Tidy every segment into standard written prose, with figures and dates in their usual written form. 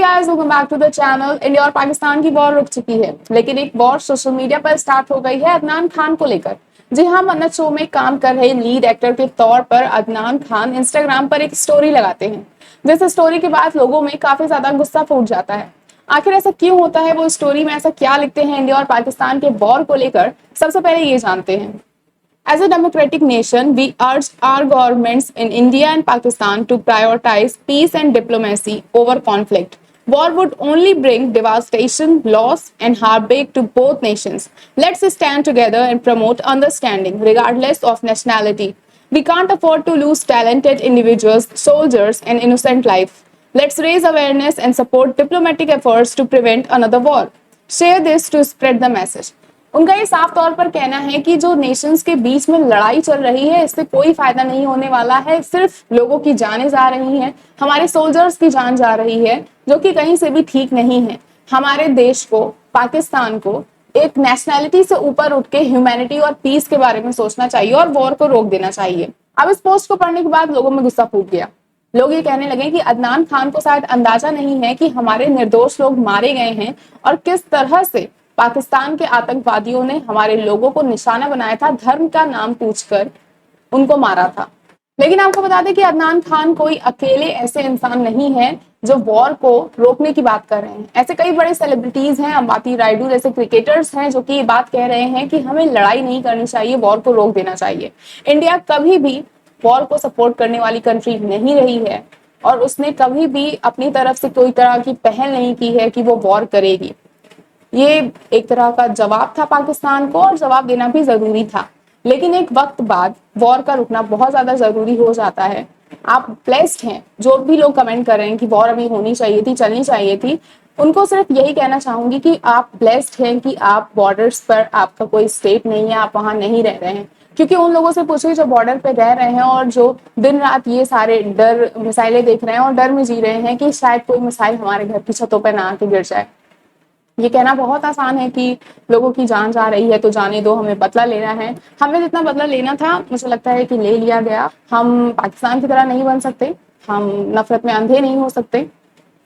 Guys, welcome back to the channel. India और पाकिस्तान की war रुक चुकी है, लेकिन एक वॉर सोशल मीडिया पर स्टार्ट हो गई है अदनान खान को लेकर। जी हाँ, मन्नत शो में काम कर रहे लीड एक्टर के तौर पर अदनान खान इंस्टाग्राम पर एक स्टोरी लगाते हैं, जिस स्टोरी के बाद लोगों में काफी ज्यादा गुस्सा फूट जाता है। आखिर ऐसा क्यों होता है, वो स्टोरी में ऐसा क्या लिखते हैं इंडिया और पाकिस्तान के वॉर को लेकर, सबसे पहले ये जानते हैं। As a democratic nation, we urge our governments in India and Pakistan to prioritize peace and diplomacy over conflict. War would only bring devastation, loss, and heartbreak to both nations. Let's stand together and promote understanding, regardless of nationality. We can't afford to lose talented individuals, soldiers, and innocent life. Let's raise awareness and support diplomatic efforts to prevent another war. Share this to spread the message. उनका ये साफ तौर पर कहना है कि जो Nations के बीच में लड़ाई चल रही है, इससे कोई फायदा नहीं होने वाला है। सिर्फ लोगों की जानें जा रही हैं, हमारे सोल्जर्स की जान जा रही है, जो कि कहीं से भी ठीक नहीं है। हमारे देश को, पाकिस्तान को एक नेशनैलिटी से ऊपर उठ के ह्यूमैनिटी और पीस के बारे में सोचना चाहिए और वॉर को रोक देना चाहिए। अब इस पोस्ट को पढ़ने के बाद लोगों में गुस्सा फूट गया। लोग ये कहने लगे कि अदनान खान को शायद अंदाजा नहीं है कि हमारे निर्दोष लोग मारे गए हैं और किस तरह से पाकिस्तान के आतंकवादियों ने हमारे लोगों को निशाना बनाया था, धर्म का नाम पूछकर उनको मारा था। लेकिन आपको बता दें कि अदनान खान कोई अकेले ऐसे इंसान नहीं है जो वॉर को रोकने की बात कर रहे हैं। ऐसे कई बड़े सेलिब्रिटीज हैं, अंबाती रायडू जैसे क्रिकेटर्स हैं, जो कि ये बात कह रहे हैं कि हमें लड़ाई नहीं करनी चाहिए, वॉर को रोक देना चाहिए। इंडिया कभी भी वॉर को सपोर्ट करने वाली कंट्री नहीं रही है और उसने कभी भी अपनी तरफ से कोई तरह की पहल नहीं की है कि वो वॉर करेगी। ये एक तरह का जवाब था पाकिस्तान को और जवाब देना भी जरूरी था, लेकिन एक वक्त बाद वॉर का रुकना बहुत ज्यादा जरूरी हो जाता है। आप ब्लेस्ड हैं, जो भी लोग कमेंट कर रहे हैं कि वॉर अभी होनी चाहिए थी, चलनी चाहिए थी, उनको सिर्फ यही कहना चाहूंगी कि आप ब्लेस्ड हैं कि आप बॉर्डर्स पर, आपका कोई स्टेट नहीं है, आप वहां नहीं रह रहे हैं। क्योंकि उन लोगों से पूछिए जो बॉर्डर पे रह रहे हैं और जो दिन रात ये सारे डर मिसाइलें देख रहे हैं और डर में जी रहे हैं कि शायद कोई मिसाइल हमारे घर की छतों पर ना आके गिर जाए। ये कहना बहुत आसान है कि लोगों की जान जा रही है तो जाने दो, हमें बदला लेना है। हमें जितना बदला लेना था, मुझे लगता है कि ले लिया गया। हम पाकिस्तान की तरह नहीं बन सकते, हम नफरत में अंधे नहीं हो सकते।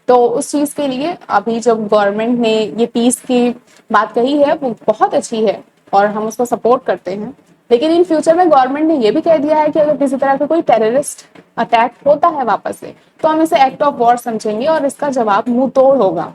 तो उस चीज के लिए अभी जब गवर्नमेंट ने ये पीस की बात कही है, वो बहुत अच्छी है और हम उसको सपोर्ट करते हैं। लेकिन इन फ्यूचर में गवर्नमेंट ने ये भी कह दिया है कि अगर किसी तरह का कोई टेररिस्ट अटैक होता है वापस से, तो हम इसे एक्ट ऑफ वॉर समझेंगे और इसका जवाब मुंह तोड़ होगा।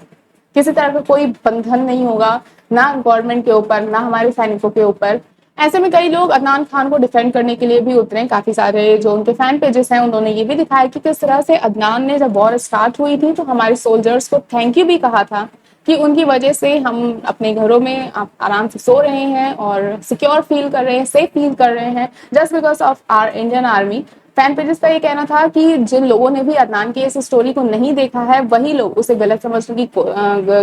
किसी तरह का कोई बंधन नहीं होगा, ना गवर्नमेंट के ऊपर, ना हमारे सैनिकों के ऊपर। ऐसे में कई लोग अदनान खान को डिफेंड करने के लिए भी उतरे। काफी सारे जो उनके फैन पेजेस हैं, उन्होंने ये भी दिखाया कि किस तरह से अदनान ने जब वॉर स्टार्ट हुई थी तो हमारे सोल्जर्स को थैंक यू भी कहा था कि उनकी वजह से हम अपने घरों में आराम से सो रहे हैं और सिक्योर फील कर रहे हैं, सेफ फील कर रहे हैं, just because of our Indian army. Fan pages का ये कहना था कि जिन लोगों ने भी अदनान की इस स्टोरी को नहीं देखा है, वही लोग उसे गलत समझने की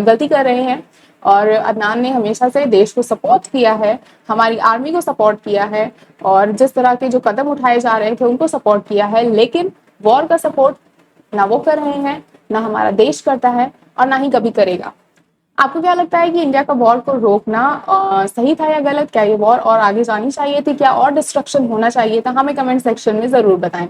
गलती कर रहे हैं। और अदनान ने हमेशा से देश को सपोर्ट किया है, हमारी आर्मी को सपोर्ट किया है और जिस तरह के जो कदम उठाए जा रहे थे उनको सपोर्ट किया है। लेकिन वॉर का सपोर्ट ना वो कर रहे हैं, ना हमारा देश करता है और ना ही कभी करेगा। आपको क्या लगता है कि इंडिया का वॉर को रोकना सही था या गलत? क्या ये वॉर और आगे जानी चाहिए थी? क्या और डिस्ट्रक्शन होना चाहिए था? हमें कमेंट सेक्शन में जरूर बताएं।